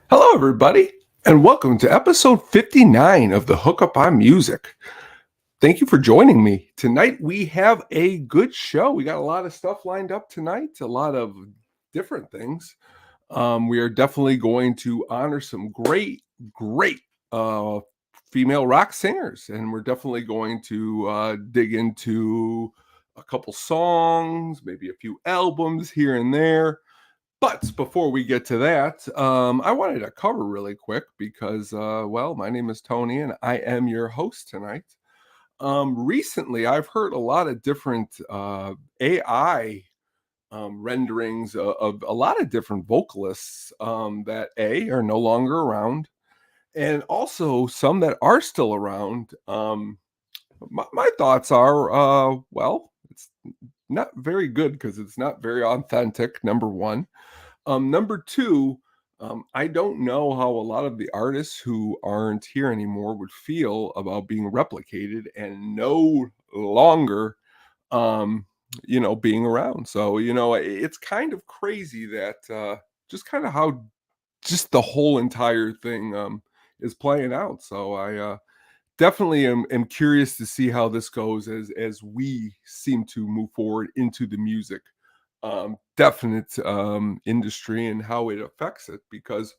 Hello, everybody, and welcome to episode 59 of the Hookup on Music. Thank you for joining me. Tonight, we have a good show. We got a lot of stuff lined up tonight, a lot of different things. We are definitely going to honor some great uh, female rock singers, and we're definitely going to dig into a couple songs, maybe a few albums here and there. But before we get to that, I wanted to cover really quick because, well, my name is Tony and I am your host tonight. Recently, I've heard a lot of different AI renderings of a lot of different vocalists that are no longer around, and also some that are still around. My thoughts are, well, it's not very good because it's not very authentic, number one. Number two, I don't know how a lot of the artists who aren't here anymore would feel about being replicated and no longer, um, being around. So, it's kind of crazy that just kind of how just the whole entire thing is playing out. So I definitely am curious to see how this goes as we seem to move forward into the music definite industry and how it affects it, because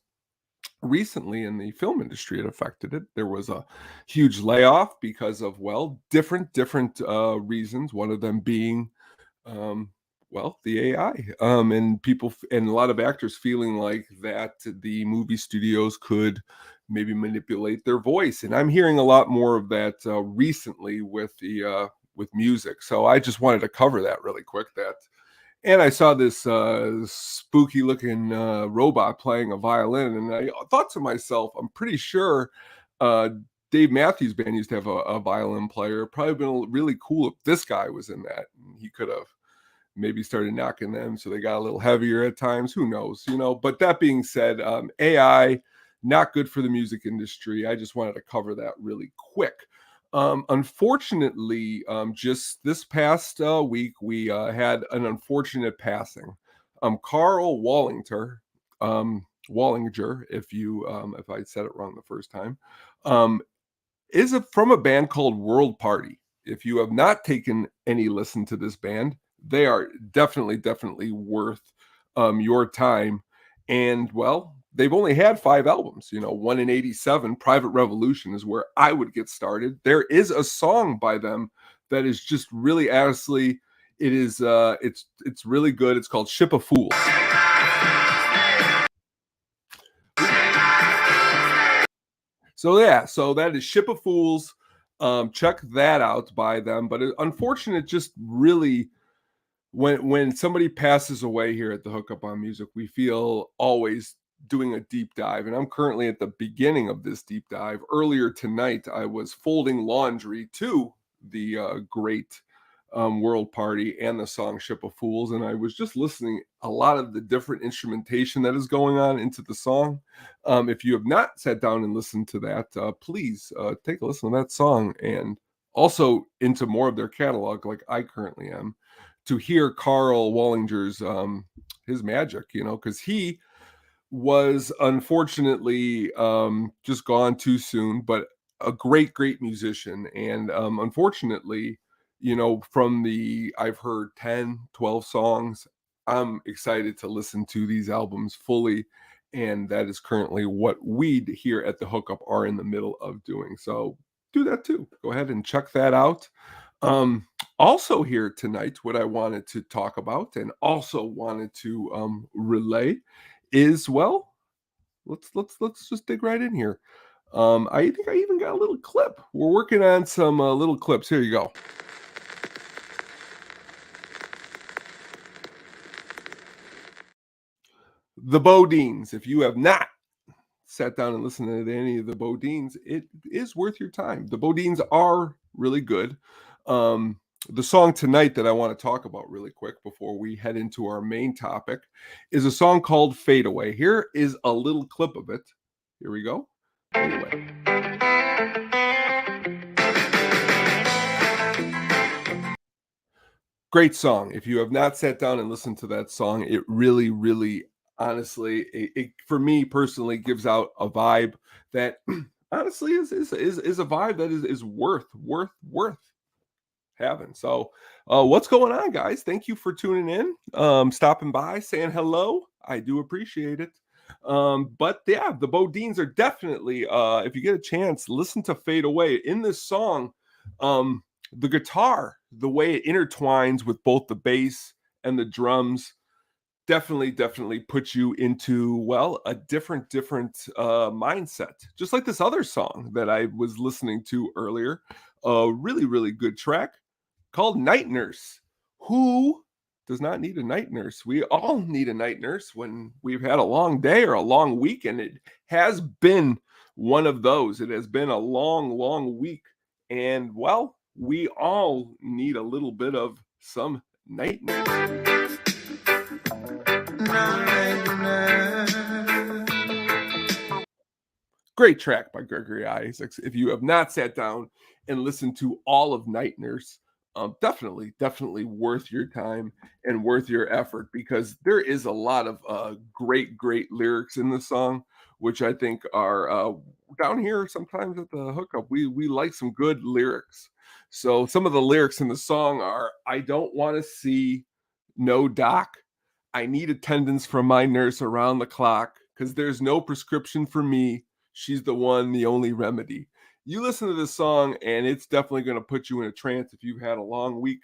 recently in the film industry it affected it. There was a huge layoff because of, well, different reasons, one of them being um well, the AI, and and a lot of actors feeling like that the movie studios could maybe manipulate their voice, and I'm hearing a lot more of that recently with music. So I just wanted to cover that really quick, that and I saw this spooky looking robot playing a violin, and I thought to myself, I'm pretty sure uh, Dave Matthews Band used to have a violin player. Probably been really cool if this guy was in that. And he could have maybe started knocking them so they got a little heavier at times. Who knows, But that being said, AI not good for the music industry. I just wanted to cover that really quick. Unfortunately, just this past week, we had an unfortunate passing. Karl Wallinger, if I said it wrong the first time, um, from a band called World Party. If you have not taken any listen to this band, they are definitely worth your time. And well, they've only had 5 albums. One in '87, Private Revolution, is where I would get started. There is a song by them that is just really, honestly, it's really good. It's called Ship of Fools. So yeah, so that is Ship of Fools. Check that out by them. But unfortunate, just really, when somebody passes away here at the Hookup on Music, we feel always doing a deep dive, and I'm currently at the beginning of this deep dive. Earlier tonight, I was folding laundry to the great World Party and the song Ship of Fools, and I was just listening a lot of the different instrumentation that is going on into the song. If you have not sat down and listened to that, please take a listen to that song, and also into more of their catalog, like I currently am, to hear Karl Wallinger's his magic, because he was unfortunately just gone too soon, but a great musician. And unfortunately, from the I've heard 10, 12 songs, I'm excited to listen to these albums fully. And that is currently what we here at the Hookup are in the middle of doing. So do that too. Go ahead and check that out. Um, Also here tonight, what I wanted to talk about and also wanted to relay is, well, let's just dig right in here. I think I even got a little clip. We're working on some little clips. Here you go. The Bodines. If you have not sat down and listened to any of the Bodines, it is worth your time. The Bodines are really good. The song tonight that I want to talk about really quick before we head into our main topic is a song called Fade Away. Here is a little clip of it. Here we go. Fade Away. Great song. If you have not sat down and listened to that song, it really, really, honestly, it for me personally gives out a vibe that honestly is a vibe that is worth having. So, what's going on, guys? Thank you for tuning in, stopping by, saying hello. I do appreciate it. But yeah, the Bodines are definitely, if you get a chance, listen to Fade Away. In this song, the guitar, the way it intertwines with both the bass and the drums, definitely puts you into, well, a different mindset. Just like this other song that I was listening to earlier, a really good track called Night Nurse. Who does not need a night nurse? We all need a night nurse when we've had a long day or a long week, and it has been one of those. It has been a long week, and well, we all need a little bit of some night nurse. Great track by Gregory Issacs. If you have not sat down and listened to all of Night Nurse, definitely worth your time and worth your effort, because there is a lot of great lyrics in the song, which I think are down here sometimes at the hookup. We like some good lyrics. So some of the lyrics in the song are: I don't want to see no doc. I need attendance from my nurse around the clock because there's no prescription for me. She's the one, the only remedy. You listen to this song, and it's definitely going to put you in a trance if you've had a long week,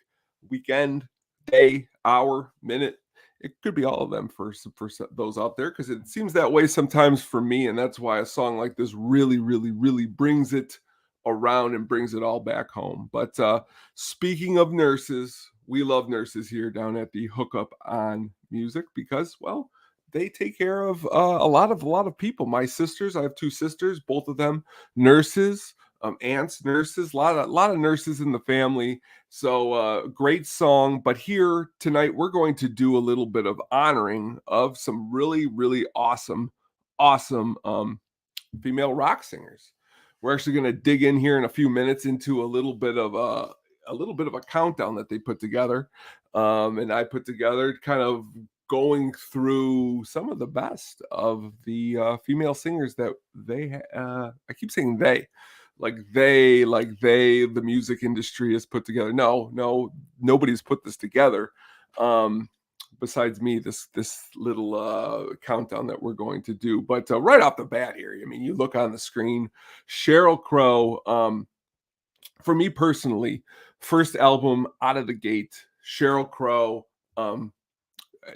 weekend, day, hour, minute. It could be all of them for those out there, because it seems that way sometimes for me, and that's why a song like this really brings it around and brings it all back home. But speaking of nurses, we love nurses here down at the Hookup on Music because, well, they take care of a lot of people. My sisters, I have two sisters, both of them nurses, aunts nurses, a lot of nurses in the family. So great song. But here tonight we're going to do a little bit of honoring of some really awesome female rock singers. We're actually going to dig in here in a few minutes into a little bit of a countdown that they put together, and I put together, kind of going through some of the best of the female singers that I keep saying they, the music industry has put together. No, nobody's put this together. Um, Besides me, this little countdown that we're going to do. But right off the bat here, I mean, you look on the screen, Sheryl Crow. For me personally, first album out of the gate, Sheryl Crow.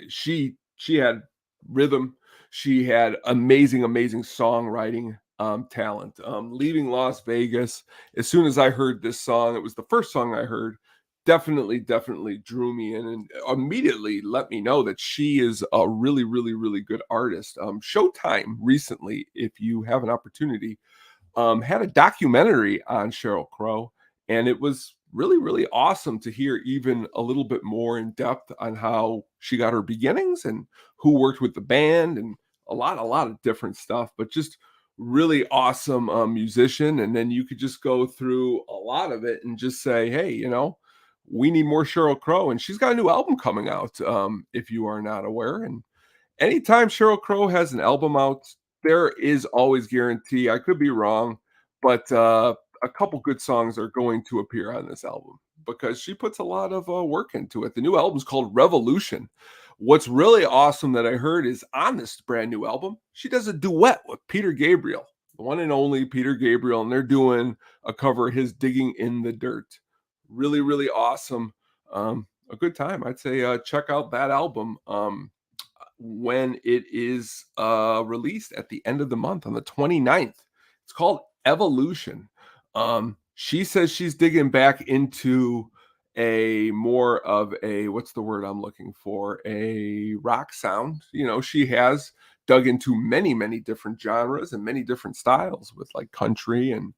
She had rhythm. She had amazing songwriting talent. Leaving Las Vegas, as soon as I heard this song, it was the first song I heard. Definitely drew me in, and immediately let me know that she is a really good artist. Showtime recently, if you have an opportunity, had a documentary on Sheryl Crow, and it was really awesome to hear even a little bit more in depth on how she got her beginnings and who worked with the band, and a lot of different stuff. But just really awesome musician. And then you could just go through a lot of it and just say, hey, we need more Sheryl Crow, and she's got a new album coming out. If you are not aware, and anytime Sheryl Crow has an album out, there is always guarantee. I could be wrong, but a couple good songs are going to appear on this album because she puts a lot of work into it. The new album's called Revolution. What's really awesome that I heard is on this brand new album, she does a duet with Peter Gabriel, the one and only Peter Gabriel, and they're doing a cover of his Digging in the Dirt. Really awesome. A good time. I'd say check out that album. When it is released at the end of the month on the 29th. It's called Evolution. She says she's digging back into a more of a, what's the word I'm looking for? A rock sound. She has dug into many different genres and many different styles with like country, and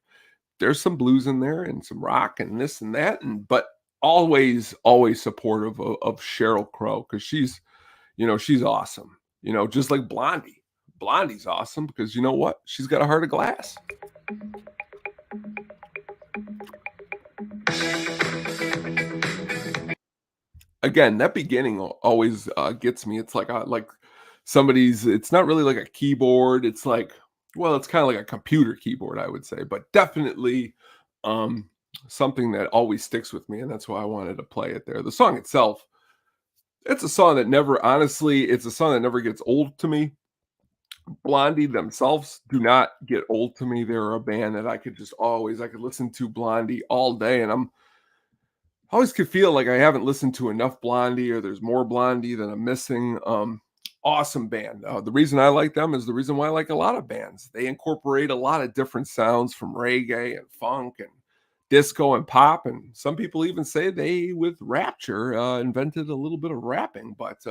there's some blues in there and some rock and this and that, but always supportive of Sheryl Crow, because she's awesome. Just like Blondie. Blondie's awesome because you know what? She's got a heart of glass. Again, that beginning always gets me. It's like somebody's, it's not really like a keyboard. It's like, well, it's kind of like a computer keyboard, I would say, but definitely um, something that always sticks with me. And that's why I wanted to play it there. The song itself, it's a song that never, honestly, it's a song that never gets old to me. Blondie themselves do not get old to me. They're a band that I could just always, I could listen to Blondie all day. And I always could feel like I haven't listened to enough Blondie or there's more Blondie that I'm missing. Awesome band. The reason I like them is the reason why I like a lot of bands. They incorporate a lot of different sounds from reggae and funk and disco and pop. And some people even say they, with Rapture, invented a little bit of rapping. But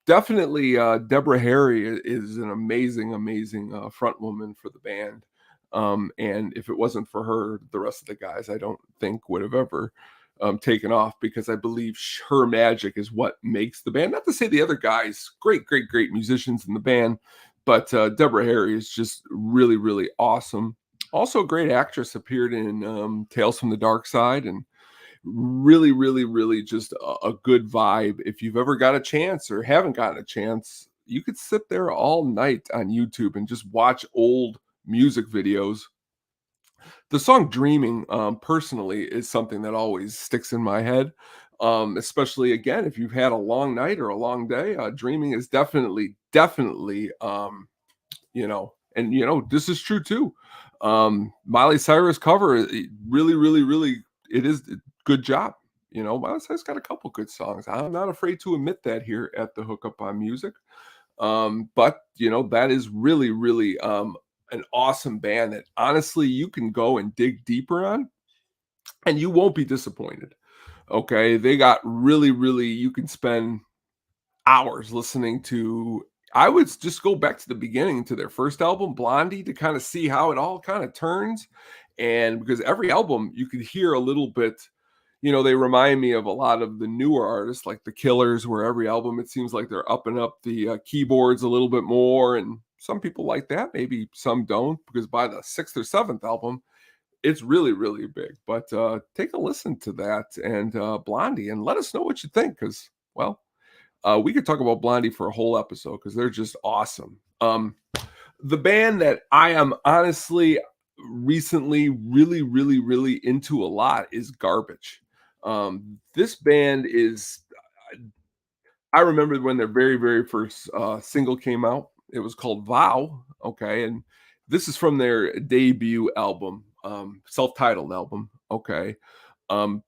definitely Deborah Harry is an amazing, amazing front woman for the band. And if it wasn't for her, the rest of the guys, I don't think would have ever taken off, because I believe her magic is what makes the band. Not to say the other guys, great, great, great musicians in the band, but Deborah Harry is just really, really awesome. Also, a great actress, appeared in Tales from the Dark Side, and really, really, really just a good vibe. If you've ever got a chance or haven't gotten a chance, you could sit there all night on YouTube and just watch old music videos. The song Dreaming, personally, is something that always sticks in my head. Especially again, if you've had a long night or a long day, Dreaming is definitely, definitely, and this is true too. Miley Cyrus cover, really, really, really, it is a good job. Miley Cyrus got a couple good songs. I'm not afraid to admit that here at the Hookup on Music. But that is really, really an awesome band that honestly you can go and dig deeper on and you won't be disappointed. Okay. They got really, really, you can spend hours listening to. I would just go back to the beginning, to their first album, Blondie, to kind of see how it all kind of turns. And because every album you could hear a little bit, they remind me of a lot of the newer artists like the Killers, where every album it seems like they're upping up the keyboards a little bit more. And some people like that, maybe some don't, because by the sixth or seventh album, it's really, really big. But take a listen to that and Blondie, and let us know what you think, because, well, we could talk about Blondie for a whole episode because they're just awesome. The band that I am honestly recently really, really, really into a lot is Garbage. This band is, I remember when their very, very first single came out. It was called Vow. Okay. And this is from their debut album, self-titled album. Okay. Um,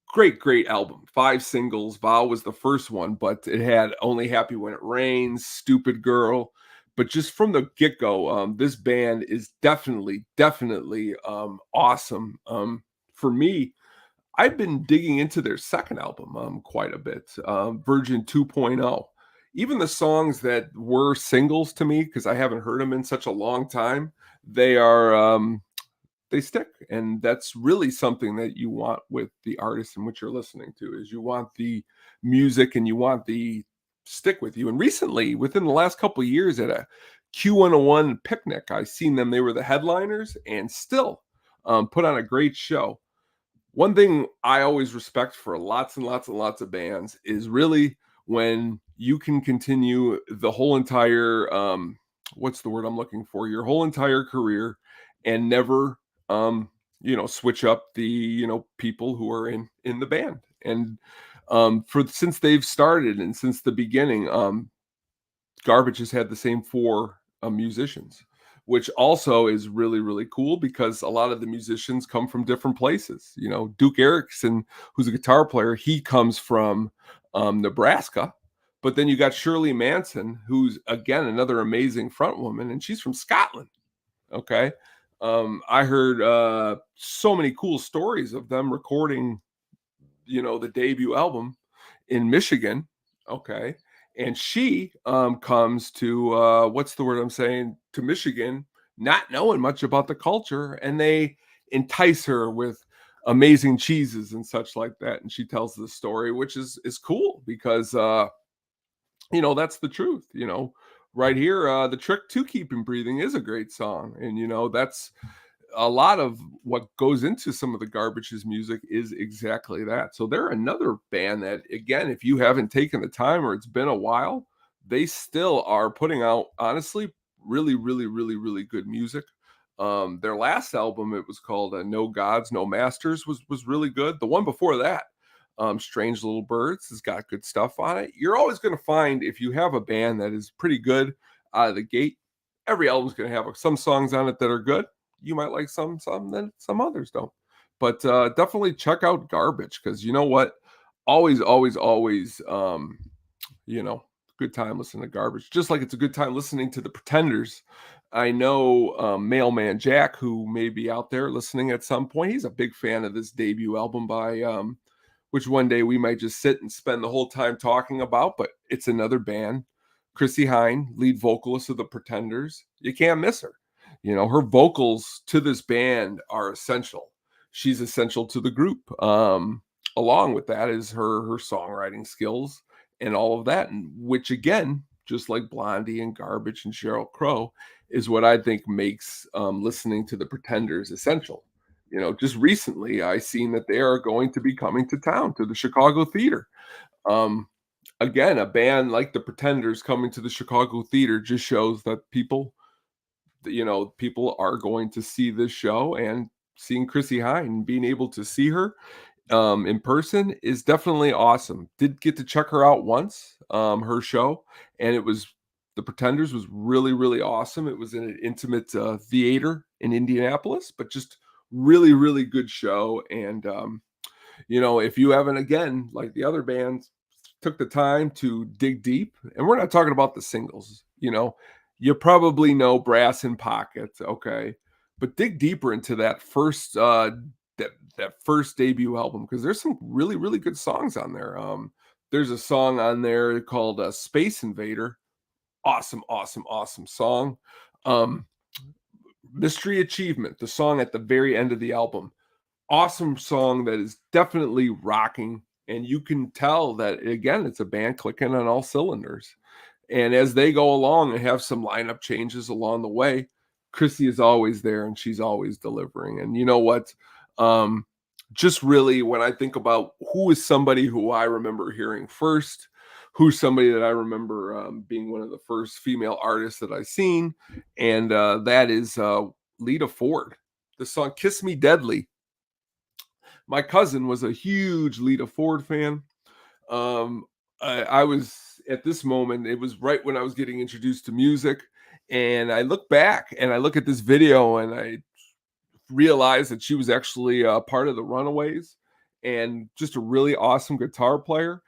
Great, great album. 5 singles. Vow was the first one, but it had Only Happy When It Rains, Stupid Girl. But just from the get-go, this band is definitely, definitely awesome. For me, I've been digging into their second album quite a bit, Virgin 2.0. Even the songs that were singles to me, because I haven't heard them in such a long time, they are they stick. And that's really something that you want with the artist and what you're listening to, is you want the music and you want the stick with you. And recently, within the last couple of years, at a Q101 picnic, I seen them. They were the headliners and still put on a great show. One thing I always respect for lots and lots and lots of bands is really when you can continue the whole entire what's the word I'm looking for, your whole entire career, and never switch up the people who are in the band. And for since they've started and since the beginning, Garbage has had the same 4 musicians, which also is really, really cool, because a lot of the musicians come from different places. Duke Erickson, who's a guitar player, he comes from Nebraska. But then you got Shirley Manson, who's again another amazing front woman, and she's from Scotland. Okay. I heard so many cool stories of them recording, the debut album in Michigan. Okay. And she comes to what's the word I'm saying, to Michigan, not knowing much about the culture, and they entice her with amazing cheeses and such like that. And she tells the story, which is cool, because that's the truth. Right here, the trick to keeping breathing is a great song. And that's a lot of what goes into some of the Garbage's music is exactly that. So they're another band that, again, if you haven't taken the time or it's been a while, they still are putting out, honestly, really, really, really, really good music. Their last album, it was called No Gods, No Masters, was really good. The one before that, Strange Little Birds, has got good stuff on it. You're always going to find, if you have a band that is pretty good out of the gate, every album's going to have some songs on it that are good. You might like some, then some others don't. But definitely check out Garbage, because you know what? Always, always, always, you know, good time listening to Garbage. Just like it's a good time listening to the Pretenders. I know Mailman Jack, who may be out there listening at some point. He's a big fan of this debut album by which one day we might just sit and spend the whole time talking about, but it's another band. Chrissy Hine, lead vocalist of the Pretenders. You can't miss her. Her vocals to this band are essential. She's essential to the group. Along with that is her songwriting skills and all of that, and which again, just like Blondie and Garbage and Sheryl Crow, is what I think makes listening to the Pretenders essential. Just recently I seen that they are going to be coming to town to the Chicago Theater. Um, Again, a band like the Pretenders coming to the Chicago Theater just shows that people are going to see this show, and seeing Chrissy Hine, being able to see her in person is definitely awesome. Did get to check her out once, her show, and the Pretenders was really, really awesome. It was in an intimate theater in Indianapolis, but just really, really good show. And if you haven't, again, like the other bands, took the time to dig deep, and we're not talking about the singles, you probably know Brass in Pockets, okay, but dig deeper into that first debut album, because there's some really, really good songs on there. There's a song on there called Space Invader. Awesome, awesome, awesome song. Um, Mystery Achievement, the song at the very end of the album. Awesome song that is definitely rocking. And you can tell that, again, it's a band clicking on all cylinders. And as they go along and have some lineup changes along the way, Chrissy is always there and she's always delivering. And you know what? Um, just really, when I think about who is somebody who I remember hearing first, who's somebody that I remember being one of the first female artists that I seen, and that is Lita Ford. The song Kiss Me Deadly. My cousin was a huge Lita Ford fan. I was at this moment, it was right when I was getting introduced to music. And I look back and I look at this video and I realize that she was actually part of the Runaways, and just a really awesome guitar player.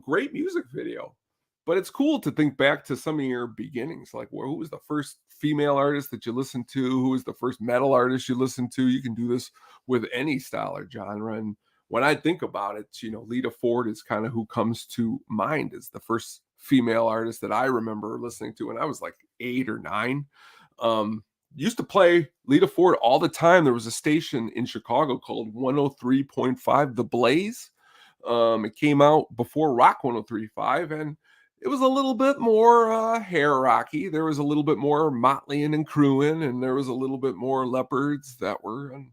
Great music video. But it's cool to think back to some of your beginnings, like who was the first female artist that you listened to? Who was the first metal artist you listened to? You can do this with any style or genre. And when I think about it, Lita Ford is kind of who comes to mind as the first female artist that I remember listening to when I was like 8 or 9. Um, Used to play Lita Ford all the time. There was a station in Chicago called 103.5 The Blaze. It came out before Rock 103.5, and it was a little bit more hair rocky. There was a little bit more Motley and Crewin, and there was a little bit more Leopards that were, and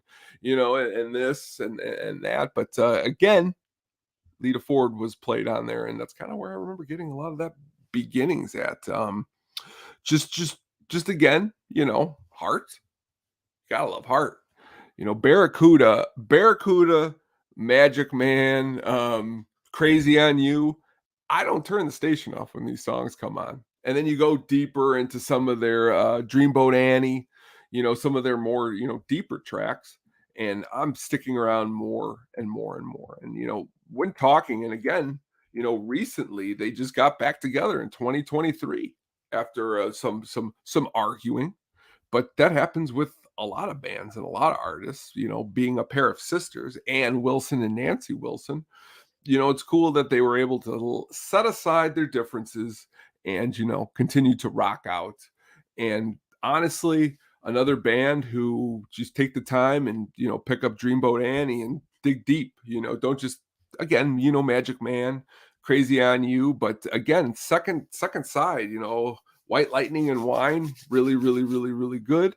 this and that. But again, Lita Ford was played on there, and that's kind of where I remember getting a lot of that beginnings at. Just, just, just again, Heart. Gotta love Heart. Barracuda, Magic Man, Crazy on You. I don't turn the station off when these songs come on. And then you go deeper into some of their Dreamboat Annie, some of their more, deeper tracks. And I'm sticking around more and more and more. And, when talking, and again, recently they just got back together in 2023 after some arguing. But that happens with a lot of bands and a lot of artists, being a pair of sisters, Ann Wilson and Nancy Wilson. It's cool that they were able to set aside their differences and, continue to rock out. And honestly, another band who just take the time and, pick up Dreamboat Annie and dig deep, don't just, again, Magic Man, Crazy on You, but again, second side, White Lightning and Wine, really, really, really, really good.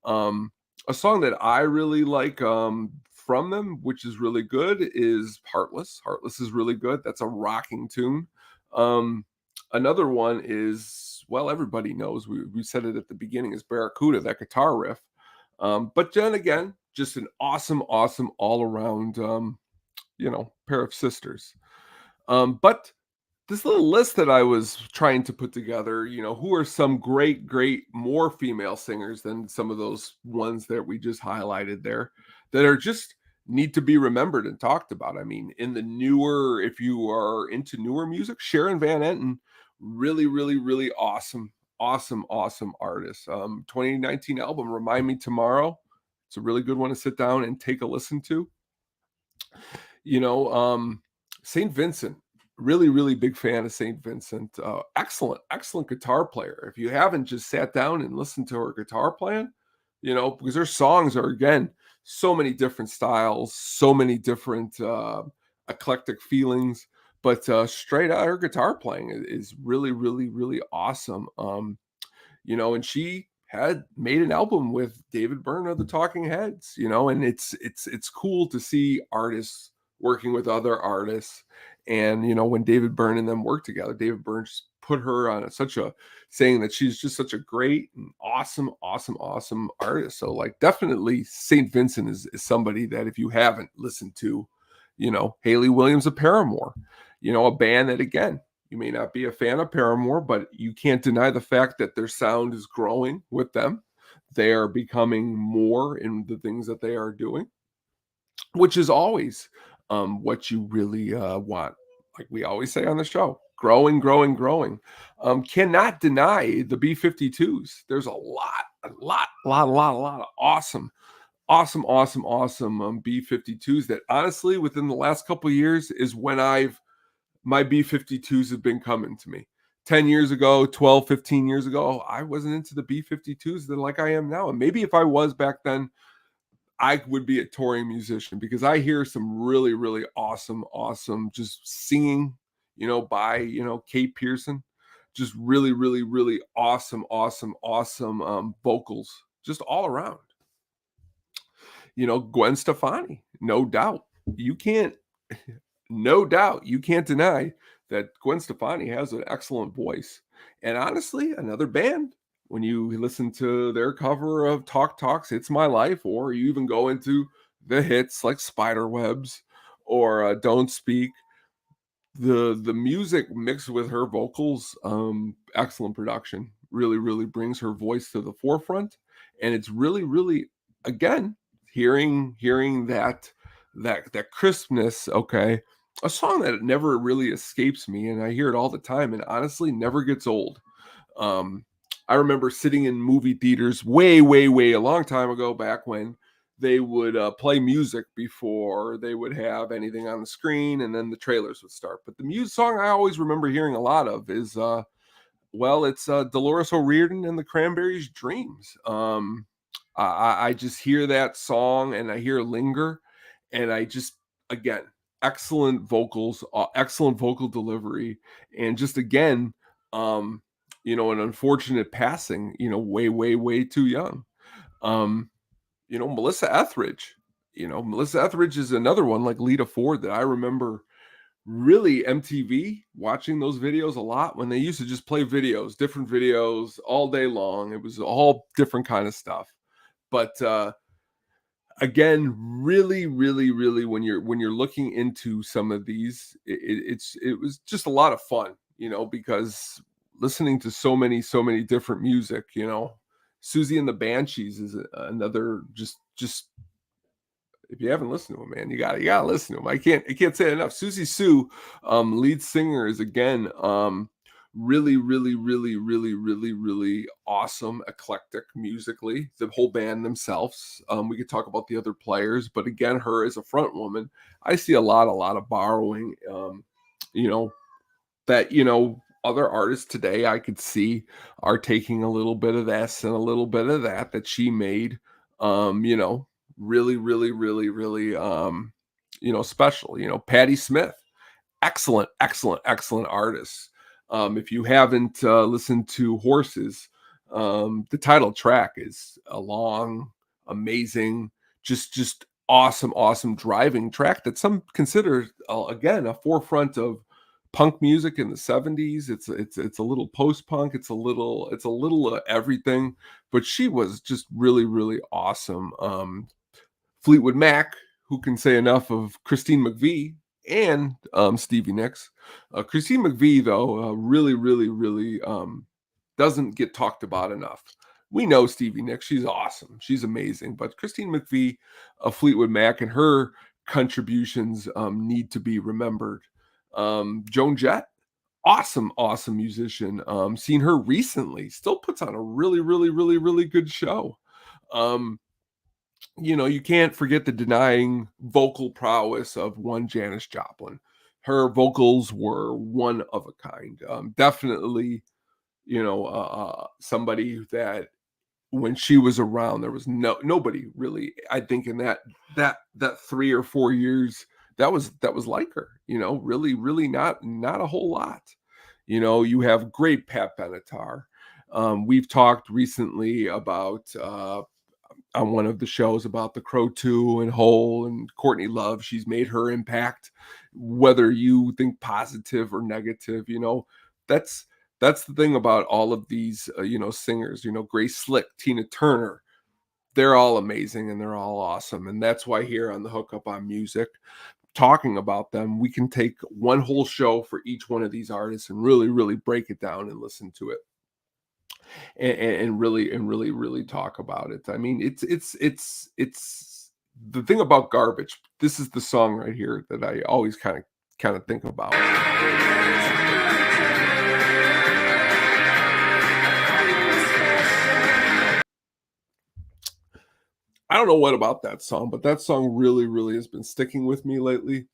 A song that I really like from them, which is really good, is Heartless. Heartless is really good. That's a rocking tune. Um, Another one is, well, everybody knows, we said it at the beginning, is Barracuda, that guitar riff. But then again, just an awesome, awesome all around, pair of sisters. But this little list that I was trying to put together, who are some great, great more female singers than some of those ones that we just highlighted there that are just need to be remembered and talked about. I mean, in the newer, if you are into newer music, Sharon Van Etten, really, really, really awesome, awesome, awesome artist. 2019 album, Remind Me Tomorrow. It's a really good one to sit down and take a listen to. You know, St. Vincent, really, really big fan of St. Vincent. Excellent, excellent guitar player. If you haven't just sat down and listened to her guitar playing, because her songs are, again, so many different styles, so many different eclectic feelings, but straight out her guitar playing is really, really, really awesome. And she had made an album with David Byrne of the Talking Heads, and it's cool to see artists working with other artists. And when David Byrne and them worked together, David Byrne just put her on such a saying that she's just such a great and awesome, awesome, awesome artist. So like definitely St. Vincent is somebody that if you haven't listened to, Haley Williams of Paramore, a band that again you may not be a fan of Paramore, but you can't deny the fact that their sound is growing with them. They are becoming more in the things that they are doing, which is always what you really want. Like we always say on the show, growing, growing, growing. Cannot deny the B-52s. There's a lot of awesome, awesome, awesome, awesome B-52s that honestly within the last couple of years is when my B-52s have been coming to me. 10 years ago, 12, 15 years ago, I wasn't into the B-52s like I am now. And maybe if I was back then, I would be a touring musician because I hear some really, really awesome, awesome just singing, by, Kate Pearson. Just really, really, really awesome, awesome, awesome vocals just all around. Gwen Stefani, no doubt. You can't no doubt, you can't deny that Gwen Stefani has an excellent voice. And honestly, another band, when you listen to their cover of Talk Talks, It's My Life, or you even go into the hits like Spiderwebs or Don't Speak, the music mixed with her vocals, excellent production. Really, really brings her voice to the forefront. And it's really, really, again, hearing that crispness, okay, a song that never really escapes me, and I hear it all the time, and honestly never gets old. Um, I remember sitting in movie theaters way, way, way a long time ago, back when they would play music before they would have anything on the screen, and then the trailers would start. But the music song I always remember hearing a lot of is it's Dolores O'Riordan and the Cranberries' Dreams. I just hear that song and I hear Linger, and I just, again, excellent vocals, excellent vocal delivery, and just again, an unfortunate passing, way, way, way too young. Um, Melissa Etheridge. Melissa Etheridge is another one like Lita Ford that I remember really MTV watching those videos a lot when they used to just play videos, different videos all day long. It was all different kind of stuff. But again, really, really, really, when you're looking into some of these, it was just a lot of fun, because listening to so many different music, Susie and the Banshees is another just if you haven't listened to him, man, you gotta listen to him. I can't say it enough. Susie Sue, lead singer, is again really, really, really, really, really, really awesome, eclectic musically. The whole band themselves. We could talk about the other players, but again, her as a front woman, I see a lot of borrowing. You know that other artists today I could see are taking a little bit of this and a little bit of that she made. You know, really, really, really, really, special. Patti Smith, excellent, excellent, excellent artist. If you haven't listened to Horses, the title track is a long, amazing, just awesome, awesome driving track that some consider again a forefront of punk music in the 70s. It's a little post-punk, it's a little everything, but she was just really, really awesome. Fleetwood Mac, who can say enough of Christine McVie and Stevie Nicks. Christine McVie, though, really, really, really doesn't get talked about enough. We know Stevie Nicks; she's awesome, she's amazing. But Christine McVie, Fleetwood Mac, and her contributions need to be remembered. Joan Jett, awesome, awesome musician. Seen her recently; still puts on a really, really, really, really good show. Um, you can't forget the denying vocal prowess of one Janis Joplin. Her vocals were one of a kind. Definitely, somebody that when she was around, there was nobody really. I think in that 3 or 4 years that was like her. Really, really not a whole lot. You have great Pat Benatar. We've talked recently about on one of the shows about the Crow 2 and Hole and Courtney Love. She's made her impact, whether you think positive or negative. That's that's the thing about all of these, singers. Grace Slick, Tina Turner. They're all amazing and they're all awesome, and that's why here on the Hookup on Music, talking about them, we can take one whole show for each one of these artists and really, really break it down and listen to it and really really talk about it. I mean, it's the thing about Garbage. This is the song right here that I always kind of think about. I don't know what about that song, but that song really really has been sticking with me lately.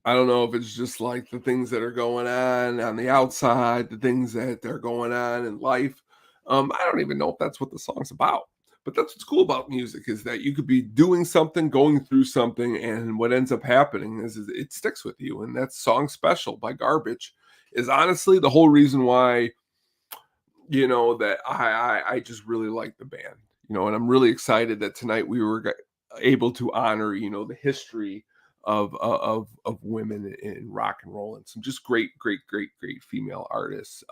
I don't know if it's just like the things that are going on the outside, the things that are going on in life. I don't even know if that's what the song's about. But that's what's cool about music is that you could be doing something, going through something, and what ends up happening is it sticks with you. And that song "Special" by Garbage is honestly the whole reason why that I just really like the band. And I'm really excited that tonight we were able to honor the history of women in rock and roll and some just great great great great female artists.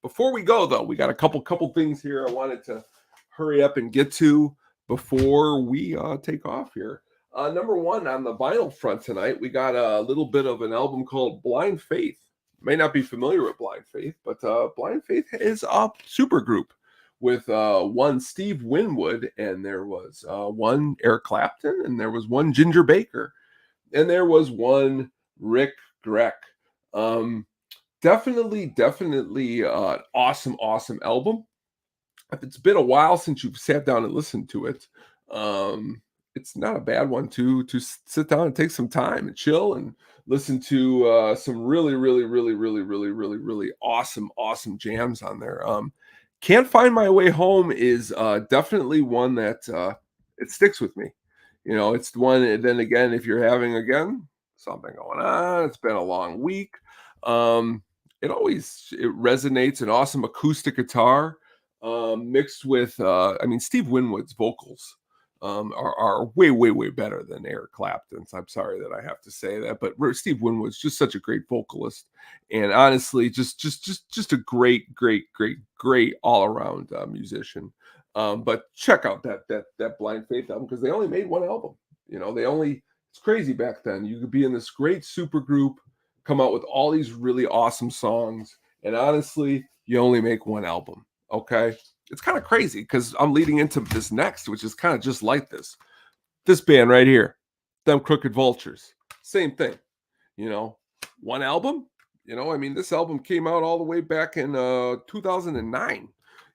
Before we go though, we got a couple things here I wanted to hurry up and get to before we take off here. Number one, on the vinyl front tonight, we got a little bit of an album called Blind Faith. May not be familiar with Blind Faith, but Blind Faith is a super group with one Steve Winwood, and there was one Eric Clapton, and there was one Ginger Baker, and there was one Rick Grech. Um, definitely, awesome, awesome album. If it's been a while since you've sat down and listened to it, um, it's not a bad one to sit down and take some time and chill and listen to some really, really, really, really, really, really, really awesome, awesome jams on there. Can't Find My Way Home is definitely one that it sticks with me. It's the one. And then again, if you're having again something going on, it's been a long week. Um, it resonates. An awesome acoustic guitar mixed with I mean, Steve Winwood's vocals are way way way better than Eric Clapton's. I'm sorry that I have to say that, but Steve Winwood's just such a great vocalist, and honestly, just a great great great great all around musician. But check out that Blind Faith album because they only made one album. It's crazy back then. You could be in this great super group, come out with all these really awesome songs, and honestly, you only make one album. Okay. It's kind of crazy because I'm leading into this next, which is kind of just like this. This band right here, them Crooked Vultures. Same thing, you know, one album. I mean, this album came out all the way back in 2009,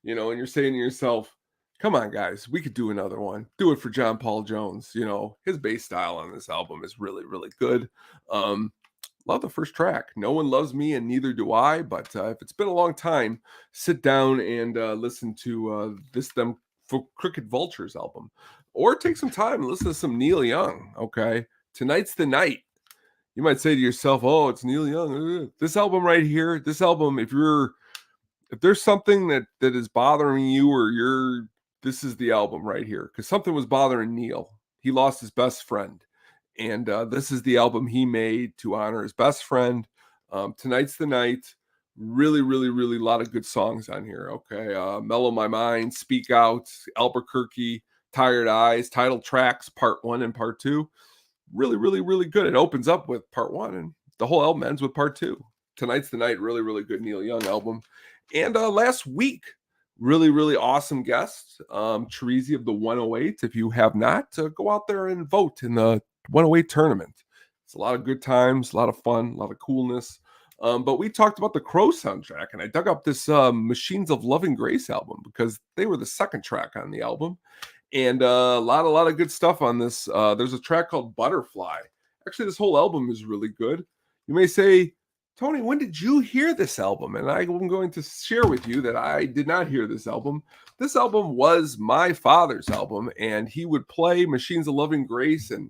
and you're saying to yourself, come on, guys, we could do another one. Do it for John Paul Jones. His bass style on this album is really, really good. Love the first track. No One Loves Me and Neither Do I. But if it's been a long time, sit down and listen to them for Crooked Vultures album, or take some time and listen to some Neil Young. Okay, Tonight's the Night. You might say to yourself, "Oh, it's Neil Young." This album right here, this album, if there's something that is bothering you, this is the album right here, because something was bothering Neil. He lost his best friend, And this is the album he made to honor his best friend. Tonight's the Night. Really, really, really a lot of good songs on here. Okay. Mellow My Mind, Speak Out, Albuquerque, Tired Eyes, title tracks, part one and part two. Really, really, really good. It opens up with part one and the whole album ends with part two. Tonight's the Night, really, really good Neil Young album. And last week, really, really awesome guest, Teresi of the 108. If you have not, go out there and vote in the 108 tournament. It's a lot of good times, a lot of fun, a lot of coolness. But we talked about the Crow soundtrack, and I dug up this Machines of Loving Grace album because they were the second track on the album. And a lot of good stuff on this. There's a track called Butterfly. Actually, this whole album is really good. You may say, Tony, when did you hear this album? And I'm going to share with you that I did not hear this album. This album was my father's album, and he would play Machines of Loving Grace and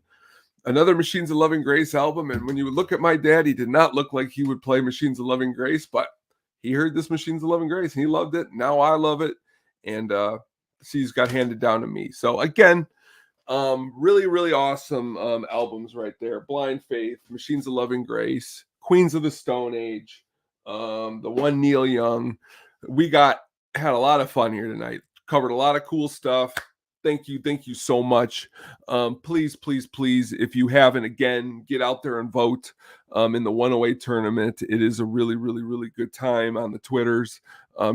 another Machines of Loving Grace album. And when you would look at my dad, he did not look like he would play Machines of Loving Grace, but he heard this Machines of Loving Grace and he loved it. Now I love it. And she's got handed down to me. So again, really, really awesome albums right there. Blind Faith, Machines of Loving Grace, Queens of the Stone Age, the one Neil Young. We had a lot of fun here tonight. Covered a lot of cool stuff. Thank you so much. Please, please, please, if you haven't, again, get out there and vote in the 108 tournament. It is a really, really, really good time on the Twitters.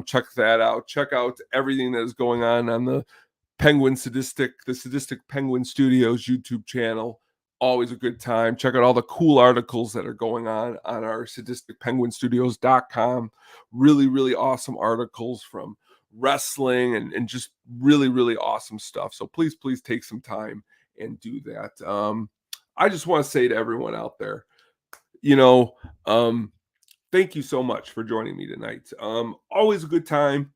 Check that out. Check out everything that is going on the Sadistic Penguin Studios YouTube channel. Always a good time. Check out all the cool articles that are going on our sadisticpenguinstudios.com. Really, really awesome articles from wrestling and just really, really awesome stuff. So please, please take some time and do that. I just want to say to everyone out there, thank you so much for joining me tonight. Always a good time.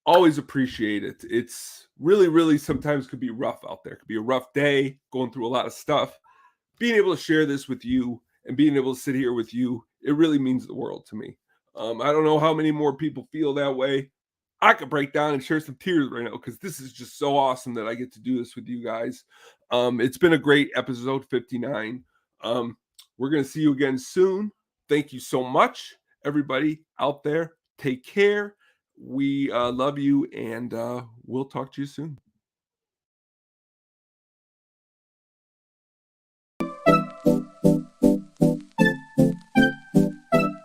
Always appreciate it. It's really, really sometimes could be rough out there. It could be a rough day, going through a lot of stuff. Being able to share this with you and being able to sit here with you, it really means the world to me. I don't know how many more people feel that way. I could break down and share some tears right now because this is just so awesome that I get to do this with you guys. It's been a great episode 59. We're going to see you again soon. Thank you so much, everybody out there. Take care. We love you, and we'll talk to you soon.